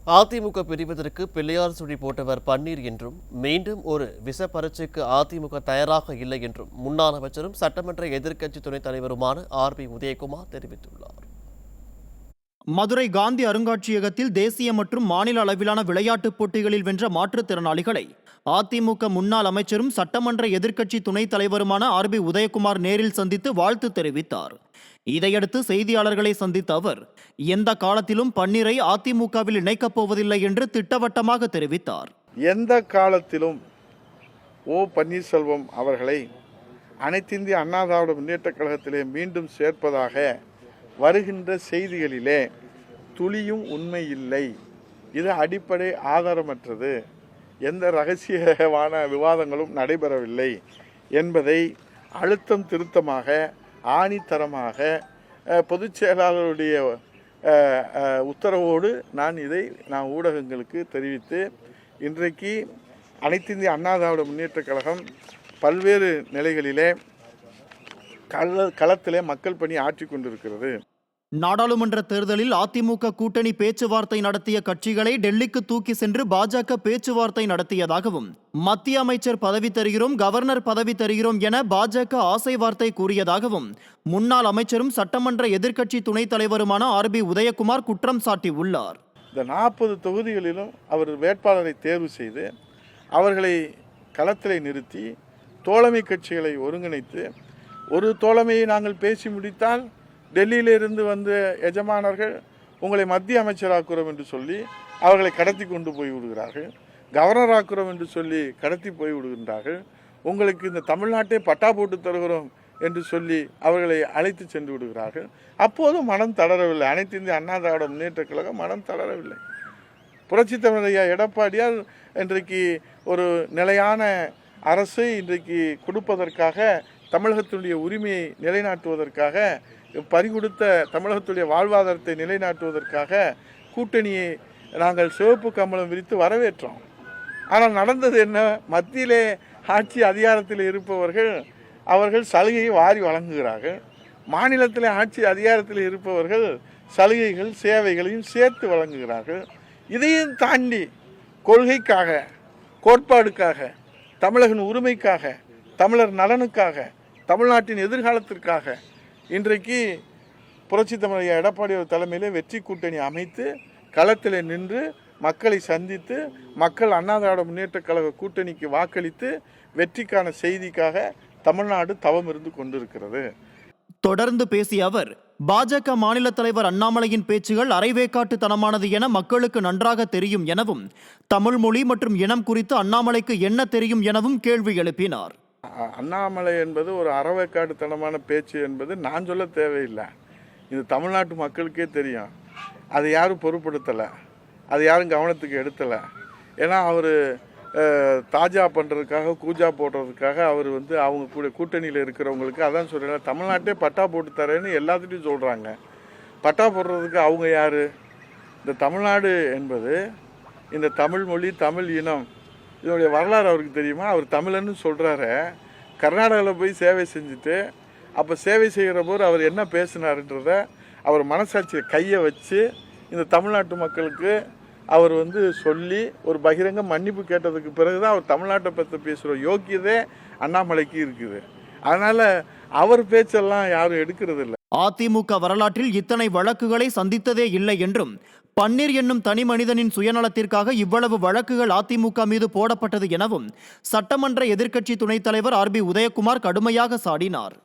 அதிமுக பிரிவதற்கு பிள்ளையார் சுழி போட்டவர் பன்னீர் என்றும் மீண்டும் ஒரு விச பரீட்சைக்கு அதிமுக தயாராக இல்லை என்றும் முன்னாள் அமைச்சரும் சட்டமன்ற எதிர்க்கட்சி துணைத் தலைவருமான ஆர்.பி. உதயகுமார் தெரிவித்துள்ளார். மதுரை காந்தி அருங்காட்சியகத்தில் தேசிய மற்றும் மாநில அளவிலான விளையாட்டுப் போட்டிகளில் வென்ற மாற்றுத்திறனாளிகளை அதிமுக முன்னாள் அமைச்சரும் சட்டமன்ற எதிர்க்கட்சி துணைத் தலைவருமான ஆர்.பி. உதயகுமார் நேரில் சந்தித்து வாழ்த்து தெரிவித்தார். இதையடுத்து செய்தியாளர்களை சந்தித்த அவர் எந்த காலத்திலும் பன்னீரை அதிமுகவில் இணைக்கப் போவதில்லை என்று திட்டவட்டமாக தெரிவித்தார். எந்த காலத்திலும் ஓ பன்னீர்செல்வம் அவர்களை அனைத்திந்திய அண்ணா திராவிட முன்னேற்றக் கழகத்திலே மீண்டும் சேர்ப்பதாக வருகின்ற செய்திகளிலே துளியும் உண்மை இல்லை. இது அடிப்படை ஆதாரமற்றது. எந்த ரகசியமான விவாதங்களும் நடைபெறவில்லை என்பதை அழுத்தம் திருத்தமாக ஆணித்தரமாக பொதுச் செயலாளருடைய உத்தரவோடு நான் ஊடகங்களுக்கு தெரிவித்து இன்றைக்கு அனைத்திந்திய அண்ணா திராவிட முன்னேற்றக் கழகம் பல்வேறு நிலைகளிலே களத்திலே மக்கள் பணி ஆற்றிக் கொண்டிருக்கிறது. நாடாளுமன்ற தேர்தலில் அதிமுக கூட்டணி பேச்சுவார்த்தை நடத்திய கட்சிகளை டெல்லிக்கு தூக்கி சென்று பாஜக பேச்சுவார்த்தை நடத்தியதாகவும் மத்திய அமைச்சர் பதவி தருகிறோம், கவர்னர் பதவி தருகிறோம் என பாஜக ஆசை வார்த்தை கூறியதாகவும் முன்னாள் அமைச்சரும் சட்டமன்ற எதிர்க்கட்சி துணைத் தலைவருமான ஆர்.பி. உதயகுமார் குற்றம் சாட்டியுள்ளார். இந்த 40 தொகுதிகளிலும் அவர் வேட்பாளரை தேர்வு செய்து அவர்களை களத்திலே நிறுத்தி தோழமை கட்சிகளை ஒருங்கிணைத்து ஒரு தோழமையை நாங்கள் பேசி முடித்தால் டெல்லியிலிருந்து வந்த எஜமானர்கள் உங்களை மத்திய அமைச்சராக்குறோம் என்று சொல்லி அவர்களை கடத்தி கொண்டு போய் விடுகிறார்கள். கவர்னராக்குறோம் என்று சொல்லி கடத்தி போய் விடுகின்றார்கள். உங்களுக்கு இந்த தமிழ்நாட்டை பட்டா போட்டு தருகிறோம் என்று சொல்லி அவர்களை அழைத்து சென்று விடுகிறார்கள். அப்போதும் மனம் தளரவில்லை. அனைத்து இந்திய அண்ணா திராவிட முன்னேற்றக் கழகம் மனம் தளரவில்லை. புரட்சித் தலைவர் எடப்பாடியார் இன்றைக்கு ஒரு நிலையான அரசை இன்றைக்கு கொடுப்பதற்காக தமிழகத்தினுடைய உரிமையை நிலைநாட்டுவதற்காக பறிகொடுத்த தமிழகத்துடைய வாழ்வாதாரத்தை நிலைநாட்டுவதற்காக கூட்டணியை நாங்கள் சிவப்பு கம்பளம் விரித்து வரவேற்றோம். ஆனால் நடந்தது என்ன? மத்தியிலே ஆட்சி அதிகாரத்தில் இருப்பவர்கள் அவர்கள் சலுகையை வாரி வழங்குகிறார்கள். மாநிலத்தில் ஆட்சி அதிகாரத்தில் இருப்பவர்கள் சலுகைகள் சேவைகளையும் சேர்த்து வழங்குகிறார்கள். இதையும் தாண்டி கொள்கைக்காக, கோட்பாடுக்காக, தமிழகின் உரிமைக்காக, தமிழர் நலனுக்காக, தமிழ்நாட்டின் எதிர்காலத்திற்காக இன்றைக்கு புரட்சித் தலைவர் எடப்பாடி தலைமையிலே வெற்றி கூட்டணி அமைத்து களத்தில் நின்று மக்களை சந்தித்து மக்கள் அண்ணா திராவிட முன்னேற்றக் கழக கூட்டணிக்கு வாக்களித்து வெற்றிக்கான செய்திக்காக தமிழ்நாடு தவம் இருந்து கொண்டிருக்கிறது. தொடர்ந்து பேசிய அவர் பாஜக மாநில தலைவர் அண்ணாமலையின் பேச்சுகள் அரைவேக்காட்டுத்தனமானது என மக்களுக்கு நன்றாக தெரியும் எனவும் தமிழ் மொழி மற்றும் இனம் குறித்து அண்ணாமலைக்கு என்ன தெரியும் எனவும் கேள்வி எழுப்பினார். அண்ணாமலை என்பது ஒரு அறவேக்காட்டுத்தனமான பேச்சு என்பது நான் சொல்ல தேவையில்லை. இது தமிழ்நாட்டு மக்களுக்கே தெரியும். அதை யாரும் பொருட்படுத்தலை, அது யாரும் கவனத்துக்கு எடுத்தலை. ஏன்னா அவர் தாஜா பண்ணுறதுக்காக கூஜா போடுறதுக்காக அவர் அவங்க கூட்டணியில் இருக்கிறவங்களுக்கு அதான் சொல்கிறாங்க, தமிழ்நாட்டே பட்டா போட்டு தரேன்னு எல்லாத்துட்டையும் சொல்கிறாங்க. பட்டா போடுறதுக்கு அவங்க யார்? இந்த தமிழ்நாடு என்பது இந்த தமிழ் மொழி தமிழ் இனம் இதனுடைய வரலாறு அவருக்கு தெரியுமா? அவர் தமிழன்னு சொல்கிறாரு. கர்நாடகாவில் போய் சேவை செஞ்சுட்டு அப்போ சேவை செய்கிற போது அவர் என்ன பேசினாருன்றத அவர் மனசாட்சியை கையை வச்சு இந்த தமிழ்நாட்டு மக்களுக்கு அவர் சொல்லி ஒரு பகிரங்க மன்னிப்பு கேட்டதுக்கு பிறகு தான் அவர் தமிழ்நாட்டை பற்றி பேசுகிற யோக்கியதே அண்ணாமலைக்கு இருக்குது. அதனால் அவர் பேச்செல்லாம் யாரும் எடுக்கிறது இல்லை. அதிமுக வரலாற்றில் இத்தனை வழக்குகளை சந்தித்ததே இல்லை என்றும் பன்னீர் என்னும் தனி மனிதனின் சுயநலத்திற்காக இவ்வளவு வழக்குகள் அதிமுக மீது போடப்பட்டது எனவும் சட்டமன்ற எதிர்க்கட்சி துணைத் தலைவர் ஆர்.பி. உதயகுமார் கடுமையாக சாடினார்.